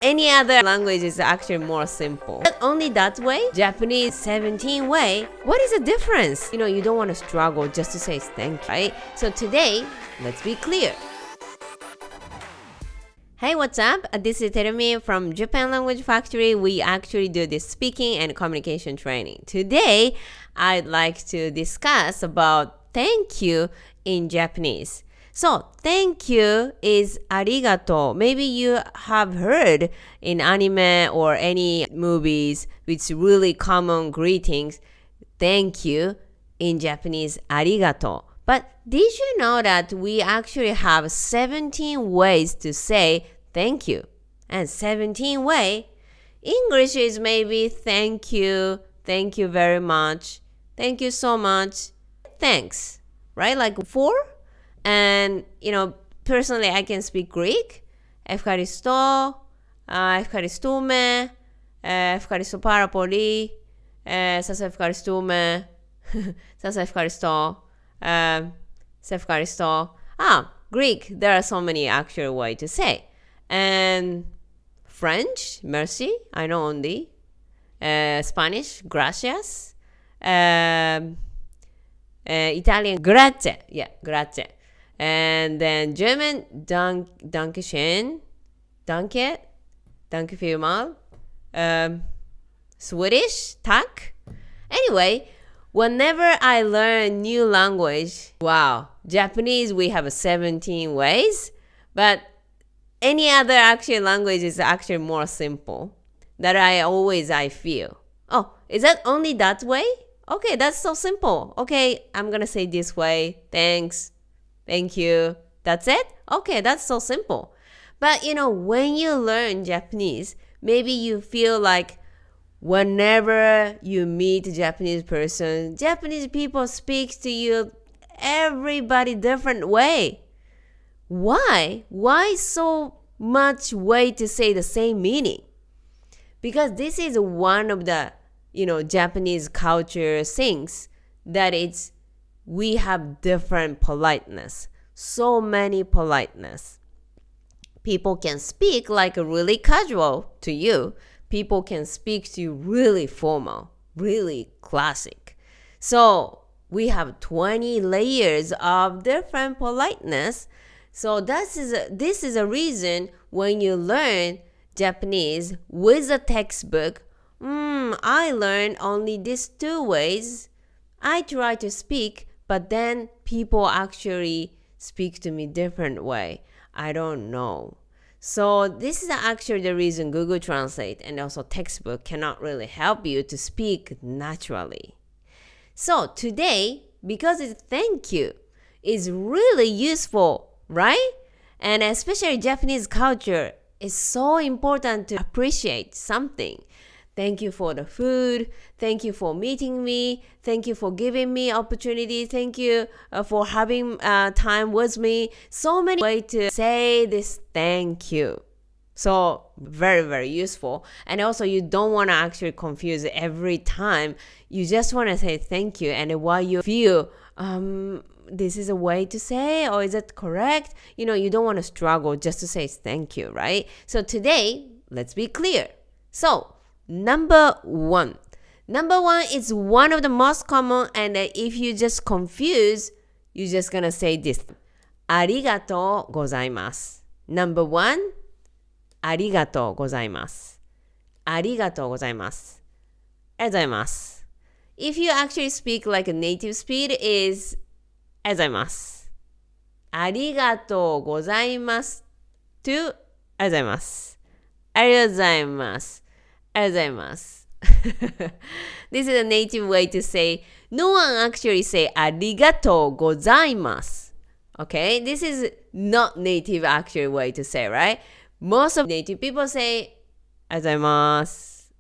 Any other language is actually more simple. But only that way, Japanese 17 way, what is the difference? You don't want to struggle just to say thank you, right? So today, let's be clear. Hey, what's up? This is Terumi from Japan Language Factory. We actually do this speaking and communication training. Today, I'd like to discuss about thank you in Japanese. So, thank you is arigato. Maybe you have heard in anime or any movies with really common greetings, thank you in Japanese, arigato. But did you know that we actually have 17 ways to say thank you? And 17 way, English is maybe thank you very much, thank you so much, thanks, right? Like 4. And, personally, I can speak Greek. Ευχαριστώ, ευχαριστούμε, ευχαριστώ πάρα πολύ, σας ευχαριστούμε, σας ευχαριστώ, σε ευχαριστώ. Greek, there are so many actual ways to say. And French, merci, I know only. Spanish, gracias. Italian, grazie, grazie. And then German, danke schön, danke vielmals. Swedish, tack. Anyway, whenever I learn new language, Japanese, we have 17 ways, but any other actual language is actually more simple. That I feel. Oh, is that only that way? Okay, that's so simple. Okay, I'm gonna say this way. Thanks. Thank you. That's it? Okay, that's so simple. But when you learn Japanese, maybe you feel like whenever you meet a Japanese person, Japanese people speak to you, everybody different way. Why? Why so much way to say the same meaning? Because this is one of the Japanese culture things that we have different politeness, so many politeness. People can speak like really casual to you. People can speak to you really formal, really classic. So we have 20 layers of different politeness. So this is a reason when you learn Japanese with a textbook, I learned only these 2 ways. I try to speak, but then people actually speak to me different way. I don't know. So this is actually the reason Google Translate and also textbook cannot really help you to speak naturally. So today, because it's thank you, is really useful, right? And especially Japanese culture is so important to appreciate something. Thank you for the food. Thank you for meeting me. Thank you for giving me opportunity. Thank you for having time with me. So many ways to say this thank you. So very, very useful. And also you don't want to actually confuse every time. You just want to say thank you. And while you feel this is a way to say, or is it correct? You don't want to struggle just to say thank you, right? So today, let's be clear. So Number one is one of the most common, and if you just confuse, you're just gonna say this. Arigato gozaimasu. Number 1, arigato gozaimasu. Arigato gozaimasu. Gozaimasu. If you actually speak like a native speed, is gozaimasu. Arigato gozaimasu to gozaimasu. Gozaimasu. This is a native way to say. No one actually say arigato gozaimasu. Okay, this is not native actual way to say, right? Most of native people say gozaimasu.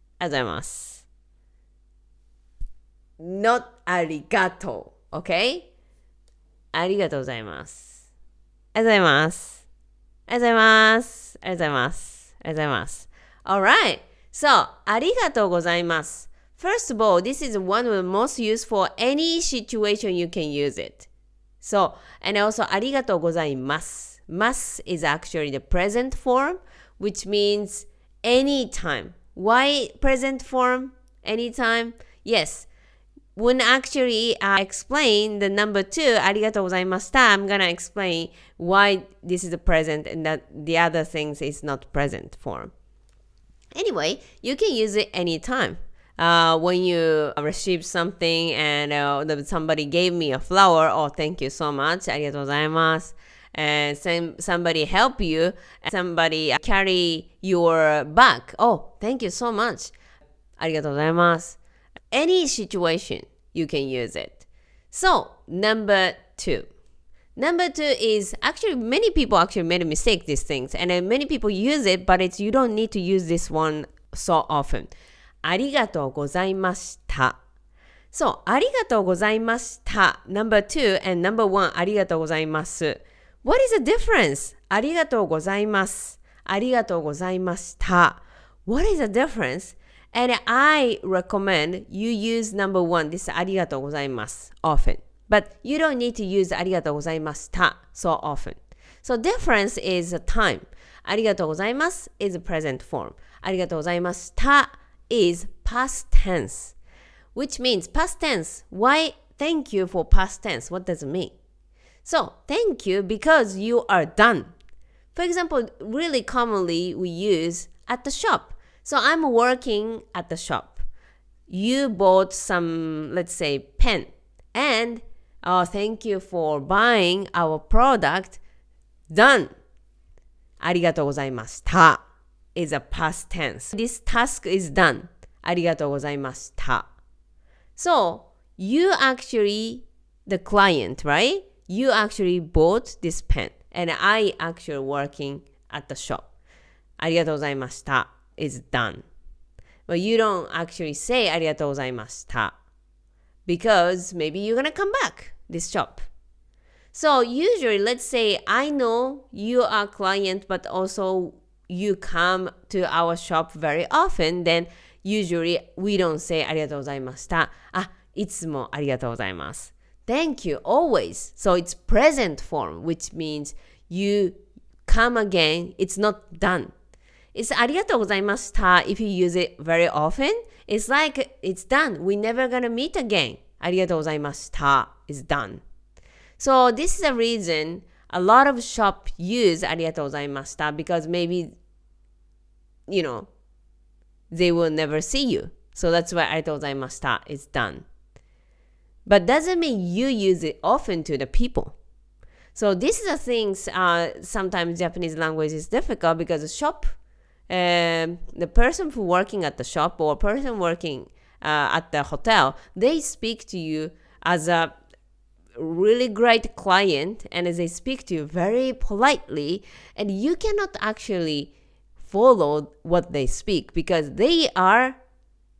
Not arigato. Okay, arigato gozaimasu. All right. So, arigato gozaimasu. First of all, this is one of the most useful any situation you can use it. So, and also arigato gozaimasu. Mas is actually the present form, which means anytime. Why present form? Anytime? Yes. When actually I explain the number 2, ありがとうございました, I'm gonna explain why this is a present and that the other things is not present form. Anyway, you can use it anytime. When you receive something and somebody gave me a flower, oh, thank you so much, ありがとうございます. And somebody help you, somebody carry your bag, oh, thank you so much, ありがとうございます. Any situation, you can use it. So, number 2. Number 2 is actually many people actually made a mistake these things, and then many people use it, but you don't need to use this one so often. ありがとうございました。So, ありがとうございました number 2 and number 1 ありがとうございます。What is the difference? ありがとうございます。ありがとうございました。What is the difference? And I recommend you use number 1, this ありがとうございます often. But you don't need to use ありがとうございました so often. So difference is time. ありがとうございます is present form. ありがとうございました is past tense. Which means past tense. Why thank you for past tense? What does it mean? So thank you because you are done. For example, really commonly we use at the shop. So I'm working at the shop. You bought some, let's say, pen. And thank you for buying our product. Done. ありがとうございました is a past tense. This task is done. ありがとうございました. So, you actually, the client, right? You actually bought this pen. And I actually working at the shop. ありがとうございました is done. But you don't actually say ありがとうございました because maybe you're gonna come back this shop. So usually, let's say I know you are a client, but also you come to our shop very often, then usually we don't say ありがとうございました。いつもありがとうございます。Thank you, always. So it's present form, which means you come again, it's not done. It's ありがとうございました if you use it very often. It's like it's done. We're never gonna meet again. ありがとうございました is done. So this is the reason a lot of shop use ありがとうございました because maybe, you know, they will never see you. So that's why ありがとうございました is done. But doesn't mean you use it often to the people. So this is the things sometimes Japanese language is difficult because the shop, the person who working at the shop or person working at the hotel, they speak to you as a really great client and they speak to you very politely and you cannot actually follow what they speak because they are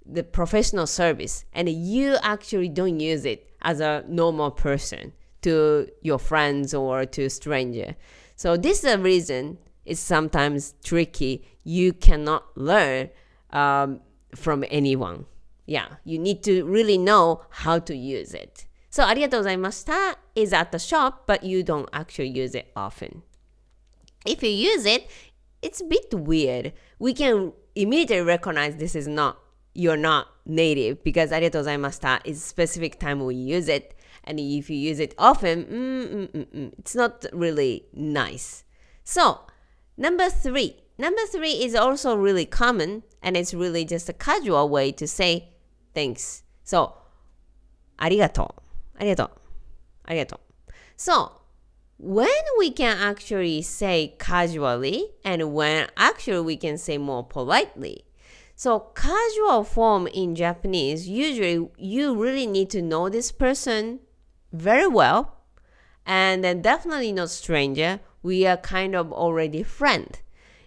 the professional service and you actually don't use it as a normal person to your friends or to a stranger. So this is the reason it's sometimes tricky. You cannot learn from anyone. Yeah, you need to really know how to use it. So ありがとうございました is at the shop, but you don't actually use it often. If you use it, it's a bit weird. We can immediately recognize this is not, you're not native because ありがとうございました is specific time we use it. And if you use it often, it's not really nice. So, number 3. Number 3 is also really common and it's really just a casual way to say thanks. So, ありがとう。ありがとう。ありがとう。So, when we can actually say casually and when actually we can say more politely. So, casual form in Japanese, usually you really need to know this person very well and then definitely not stranger. We are kind of already friend.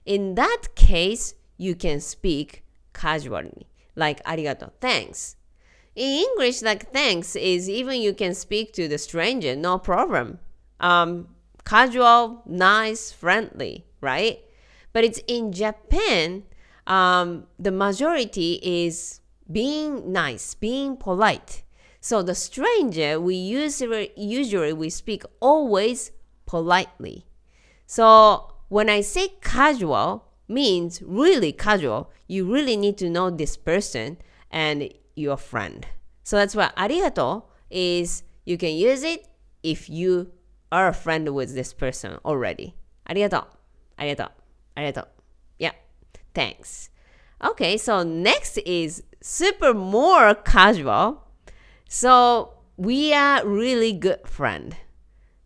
In that case, you can speak casually, like ありがとう, thanks. In English, like thanks is even you can speak to the stranger, no problem. Casual, nice, friendly, right? But it's in Japan, the majority is being nice, being polite. So the stranger, we usually we speak always politely. So when I say casual, means really casual. You really need to know this person and your friend. So that's why arigato is, you can use it if you are a friend with this person already. Arigato, arigato, arigato. Yeah, thanks. Okay, so next is super more casual. So we are really good friend.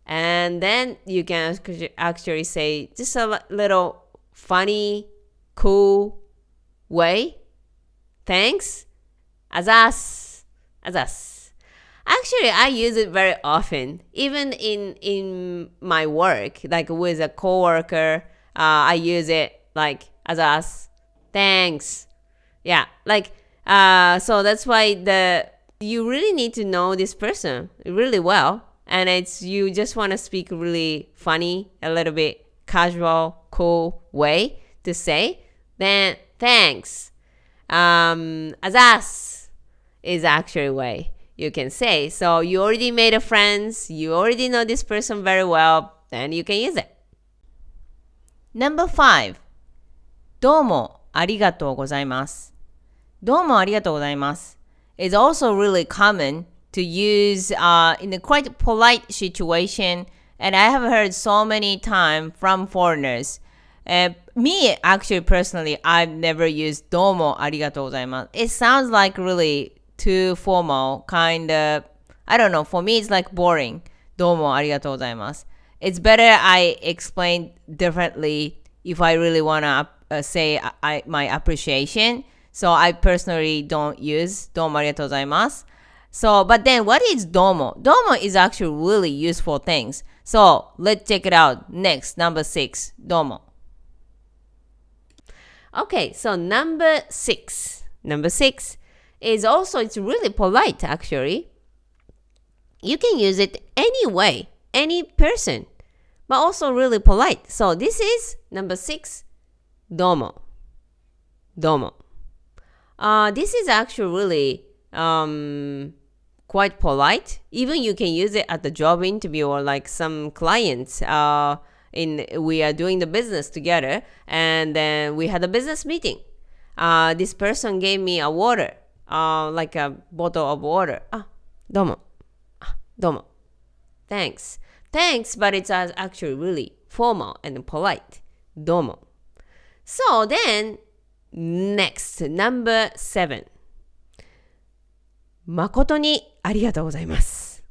And then you can actually say just a little funny, cool way. Thanks. Azas. Azas. Actually, I use it very often, even in my work, like with a coworker. I use it like azas. Thanks. Yeah, like so that's why you really need to know this person really well, and it's you just want to speak really funny, a little bit casual, cool way to say. Then thanks. Azas is actually way you can say. So you already made a friends, you already know this person very well, then you can use it. Number 5. どうもありがとうございます。どうもありがとうございます is also really common to use in a quite polite situation, and I have heard so many times from foreigners. Me, actually, personally, I've never used どうもありがとうございます It sounds like really too formal, kind of, I don't know, for me it's like boring. どうもありがとうございます It's better I explain differently if I really want to say my appreciation. So I personally don't use どうもありがとうございます So, but then what is どうも? どうも is actually really useful things. So let's check it out. Next, number 6. どうも. Okay, so number 6. Number 6 is also, it's really polite actually. You can use it any way, any person, but also really polite. So this is number 6. どうも. どうも. This is actually really quite polite. Even you can use it at the job interview or like some clients. We are doing the business together, and then we had a business meeting. This person gave me a water, like a bottle of water. どうも. どうも. Thanks. Thanks, but it's actually really formal and polite. どうも. So then, next, number 7. 誠にありがとうございます。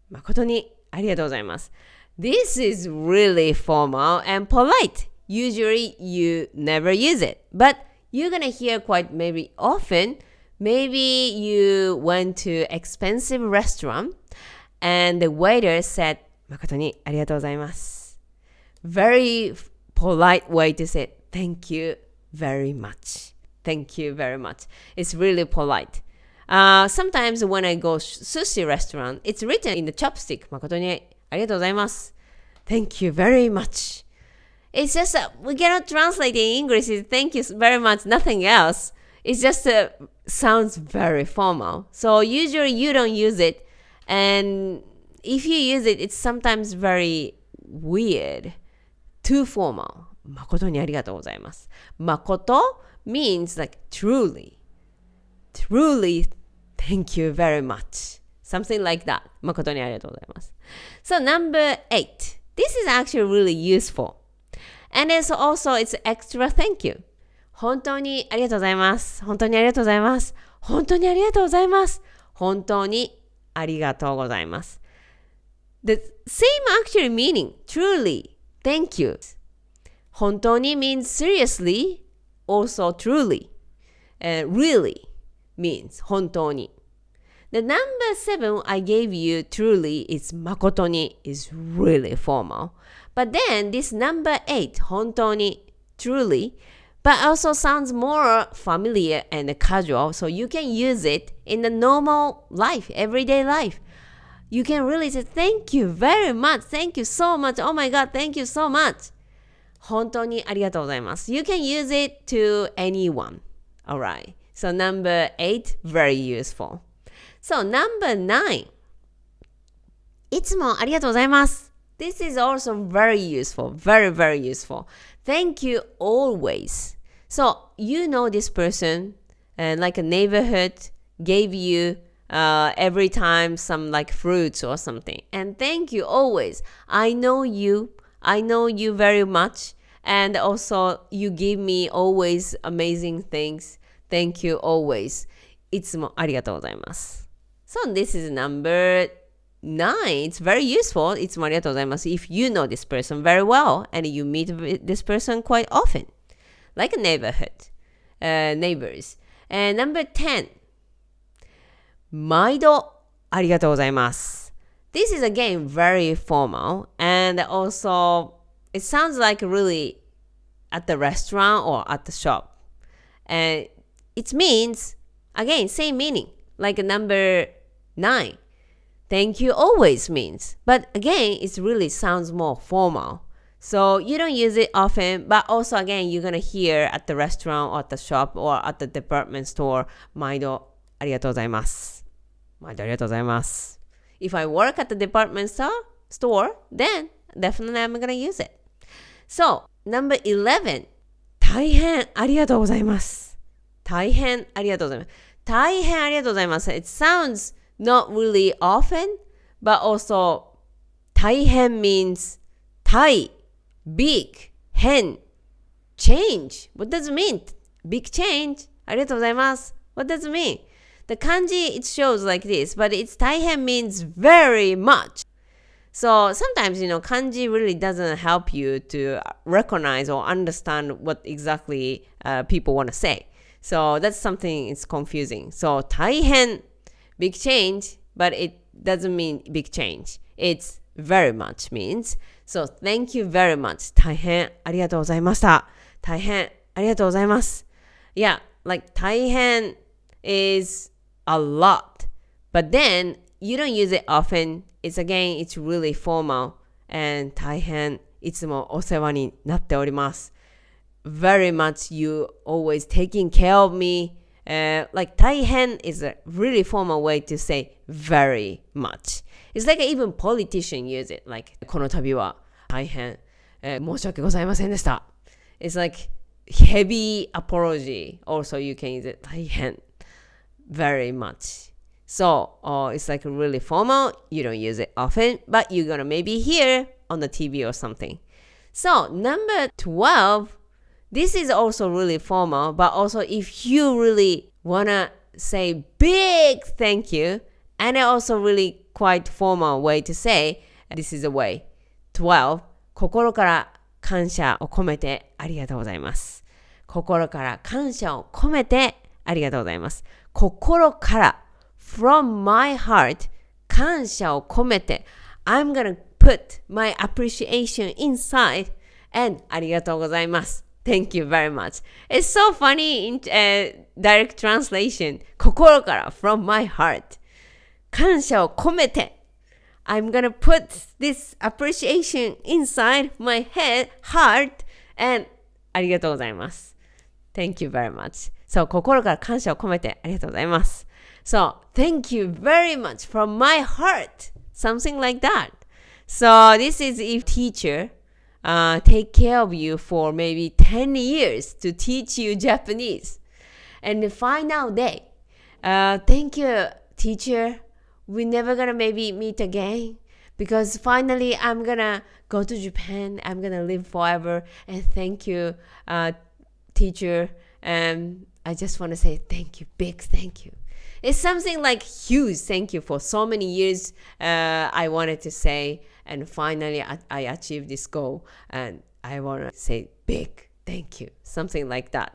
誠にありがとうございます。This is really formal and polite. Usually you never use it, but you're gonna hear quite maybe often. Maybe you went to expensive restaurant and the waiter said, 誠にありがとうございます。Very polite way to say thank you very much. Thank you very much. It's really polite. Sometimes when I go sushi restaurant, it's written in the chopstick, 誠にありがとうございます。Thank you very much. It's just we cannot translate in English. Thank you very much. Nothing else. It just sounds very formal. So usually you don't use it, and if you use it, it's sometimes very weird, too formal. 誠にありがとうございます。誠 means like truly. Truly, thank you very much. Something like that. 誠にありがとうございます。So number 8. This is actually really useful. And it's also, it's extra thank you. 本当にありがとうございます。本当にありがとうございます。本当にありがとうございます。本当にありがとうございます。The same actually meaning, truly, thank you. 本当に means seriously, also truly. Really means 本当に。The number 7 I gave you truly is 誠に is really formal. But then this number 8, 本当に truly, but also sounds more familiar and casual, so you can use it in the normal life, everyday life. You can really say thank you very much, thank you so much, oh my god, thank you so much. 本当にありがとうございます。You can use it to anyone. Alright, so number 8, very useful. So number 9. いつもありがとうございます。This is also very useful, very, very useful. Thank you always. So you know this person, and like a neighborhood gave you every time some like fruits or something. And thank you always. I know you very much. And also you give me always amazing things. Thank you always. いつもありがとうございます。So this is number 9. It's very useful. いつもありがとうございます。If you know this person very well and you meet with this person quite often. Like a neighborhood, neighbors. And number 10. 毎度ありがとうございます。This is again very formal and also it sounds like really at the restaurant or at the shop. And it means, again, same meaning, like number 9. Thank you always means. But again, it really sounds more formal. So you don't use it often, but also again, you're going to hear at the restaurant or at the shop or at the department store, 毎度ありがとうございます。毎度ありがとうございます。If I work at the department store, then definitely I'm going to use it. So, number 11. 大変ありがとうございます。大変ありがとうございます。大変ありがとうございます。It sounds not really often, but also 大変 means 大 big, 変 change. What does it mean? Big change. ありがとうございます。What does it mean? The kanji, it shows like this, but it's 大変 means very much. So sometimes, kanji really doesn't help you to recognize or understand what exactly people want to say. So that's something it's confusing. So 大変 big change, but it doesn't mean big change. It's very much means. So thank you very much. 大変ありがとうございました。大変ありがとうございます。Yeah, like 大変 is a lot. But then you don't use it often. It's really formal. And 大変いつもお世話になっております。Very much you always taking care of me. Like 大変 is a really formal way to say very much. It's like even politicians use it. Like この度は大変、申し訳ございませんでした。It's like heavy apology. Also you can use it 大変 very much. So it's like really formal. You don't use it often, but you're gonna maybe hear on the TV or something. So number 12. This is also really formal, but also if you really wanna say big thank you, and also really quite formal way to say, this is a way. 12. 心から感謝を込めてありがとうございます。心から感謝を込めてありがとうございます。心から from my heart 感謝を込めて I'm gonna put my appreciation inside and ありがとうございます。Thank you very much. It's so funny in direct translation. 心から from my heart. 感謝を込めて I'm gonna put this appreciation inside my heart and ありがとうございます。Thank you very much. So 心から感謝を込めてありがとうございます。So thank you very much from my heart. Something like that. So this is if teacher take care of you for maybe 10 years to teach you Japanese. And the final day, thank you, teacher. We're never gonna maybe meet again because finally I'm gonna go to Japan. I'm gonna live forever. And thank you, teacher. And I just want to say thank you, big thank you. It's something like huge thank you for so many years I wanted to say. And finally, I achieved this goal. And I want to say big thank you. Something like that.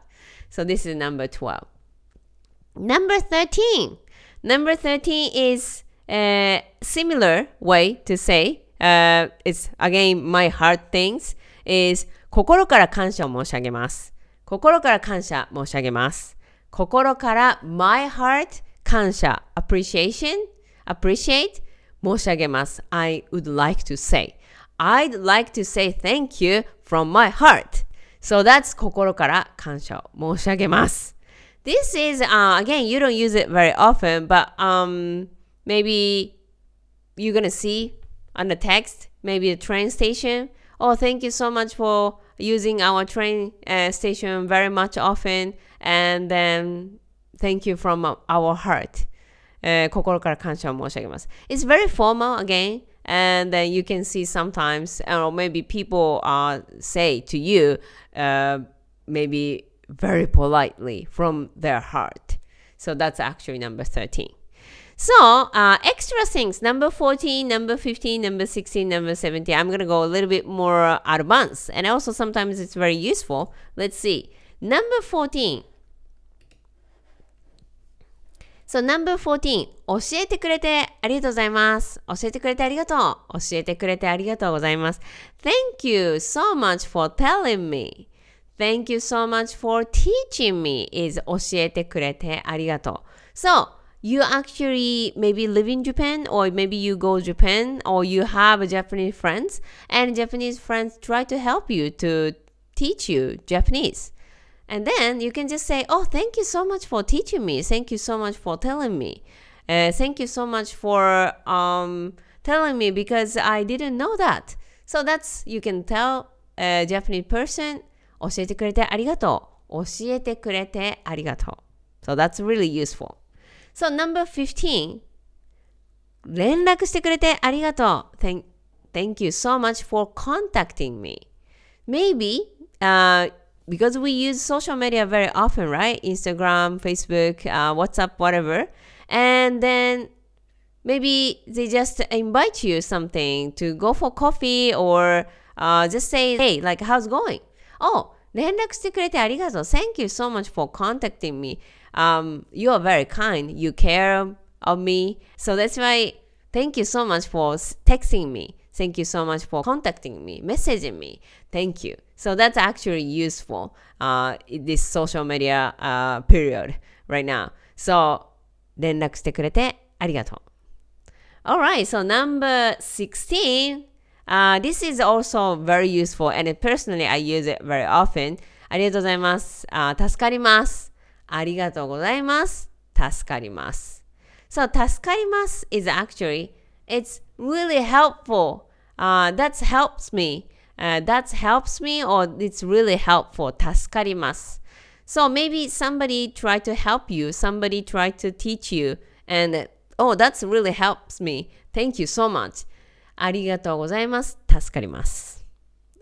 So this is number 12. Number 13. Number 13 is a similar way to say, it's again my heart things, is 心から感謝を申し上げます。心から感謝申し上げます。心から my heart 感謝 appreciate 申し上げます。I would like to say. I'd like to say thank you from my heart. So that's 心から感謝を申し上げます。This is, again, you don't use it very often, but maybe you're gonna see on the text, maybe a train station. Oh, thank you so much for using our train station very much often. And then thank you from our heart. 心から感謝を申し上げます。It's very formal again. And then you can see sometimes, or maybe people say to you, maybe very politely from their heart. So that's actually number 13. So, extra things, number 14, number 15, number 16, number 17. I'm going to go a little bit more advanced. And also sometimes it's very useful. Let's see. Number 14. So, number 14. 教えてくれてありがとうございます。教えてくれてありがとう。教えてくれてありがとうございます。Thank you so much for telling me. Thank you so much for teaching me is 教えてくれてありがとう。So, you actually maybe live in Japan or maybe you go to Japan or you have Japanese friends and Japanese friends try to help you to teach you Japanese. And then you can just say, oh, thank you so much for teaching me. Thank you so much for telling me. Thank you so much for telling me because I didn't know that. So that's, you can tell a Japanese person, 教えてくれてありがとう。教えてくれてありがとう。So that's really useful. So number 15, 連絡してくれてありがとう。Thank you so much for contacting me. Maybe, because we use social media very often, right? Instagram, Facebook, WhatsApp, whatever. And then maybe they just invite you something to go for coffee or just say, hey, like, how's it going? Oh, 連絡してくれてありがとう。Thank you so much for contacting me. You are very kind. You care of me. So that's why, thank you so much for texting me. Thank you so much for contacting me, messaging me. Thank you. So that's actually useful in this social media period right now. So, 連絡してくれてありがとう。Alright, so number 16. This is also very useful and personally I use it very often. ありがとうございます。助かります。ありがとうございます。助かります。So, 助かります is actually, it's really helpful. That helps me. That helps me or it's really helpful. 助かります。So, maybe somebody tried to help you. Somebody tried to teach you. And, oh, that really helps me. Thank you so much. ありがとうございます。助かります。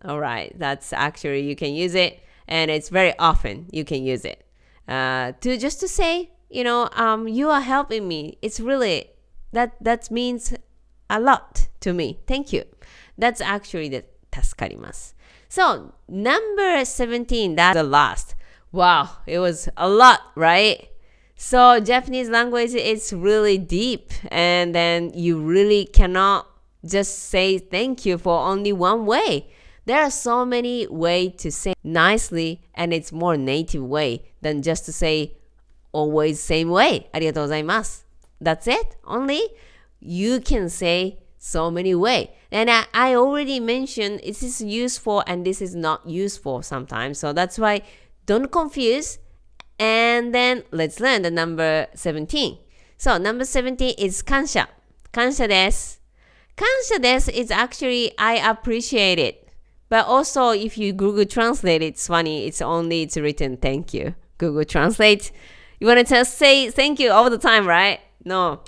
Alright, that's actually, you can use it. And it's very often you can use it. To just to say, you are helping me. It's really, that means a lot to me. Thank you. That's actually the 助かります. So, number 17, that's the last. Wow, it was a lot, right? So, Japanese language is really deep. And then you really cannot just say thank you for only one way. There are so many ways to say nicely and it's more native way than just to say always same way. ありがとうございます. That's it? Only? You can say so many ways. And I already mentioned this is useful and this is not useful sometimes. So that's why don't confuse. And then let's learn the number 17. So number 17 is 感謝. 感謝です. 感謝です is actually I appreciate it. But also, if you Google Translate, it's funny. It's written thank you. Google Translate. You want to just say thank you all the time, right? No.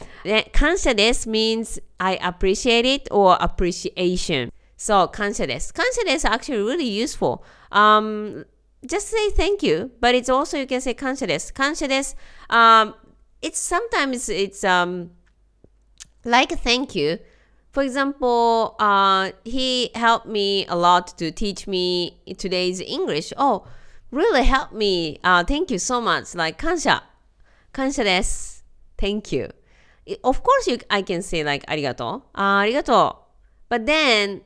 感謝です means I appreciate it or appreciation. So, 感謝です. 感謝です actually really useful. Just say thank you. But it's also, you can say 感謝です. 感謝です. It's sometimes, it's like a thank you. For example, he helped me a lot to teach me today's English. Oh, really helped me. Thank you so much. Like, 感謝. 感謝です. Thank you. Of course, I can say like, ありがとう. ありがとう. But then,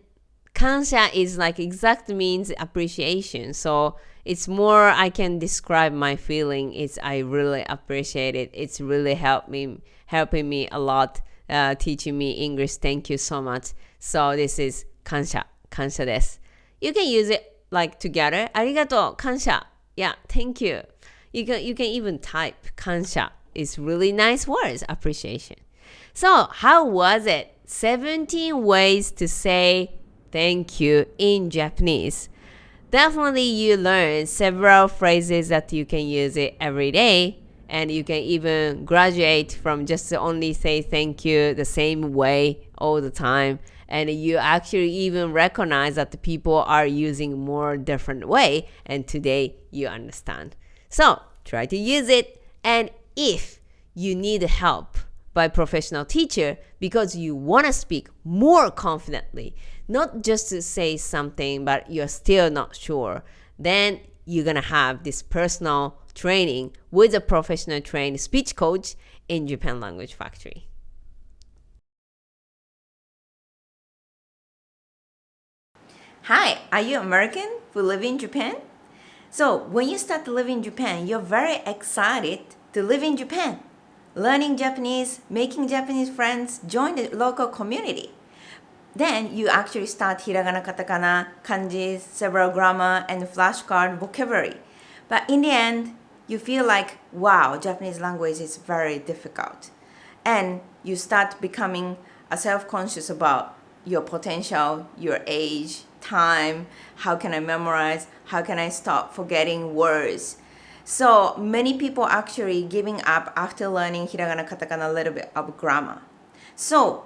感謝 is like exact means appreciation. So, it's more, I can describe my feeling. It's, I really appreciate it. It's really helping me a lot. Teaching me English. Thank you so much. So this is 感謝. 感謝です. You can use it like together. ありがとう. 感謝. Yeah, thank you. You can even type 感謝. It's really nice words. Appreciation. So how was it? 17 ways to say thank you in Japanese. Definitely you learn several phrases that you can use it every day, and you can even graduate from just only say thank you the same way all the time, and you actually even recognize that the people are using more different way, and today you understand. So try to use it, and if you need help by professional teacher because you want to speak more confidently, not just to say something but you're still not sure, then you're gonna have this personal training with a professional trained speech coach in Japan Language Factory. Hi, are you American who live in Japan? So when you start to live in Japan, you're very excited to live in Japan. Learning Japanese, making Japanese friends, join the local community. Then you actually start hiragana, katakana, kanji, several grammar, and flashcard vocabulary. But in the end, you feel like, wow, Japanese language is very difficult. And you start becoming self-conscious about your potential, your age, time, how can I memorize, how can I stop forgetting words. So many people actually giving up after learning hiragana, katakana, a little bit of grammar. So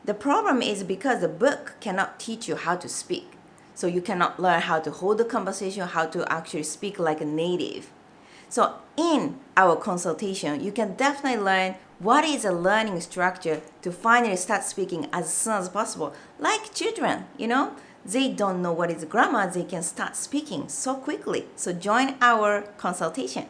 the problem is because the book cannot teach you how to speak. So you cannot learn how to hold the conversation, how to actually speak like a native. So in our consultation, you can definitely learn what is a learning structure to finally start speaking as soon as possible. Like children, they don't know what is grammar, they can start speaking so quickly. So join our consultation.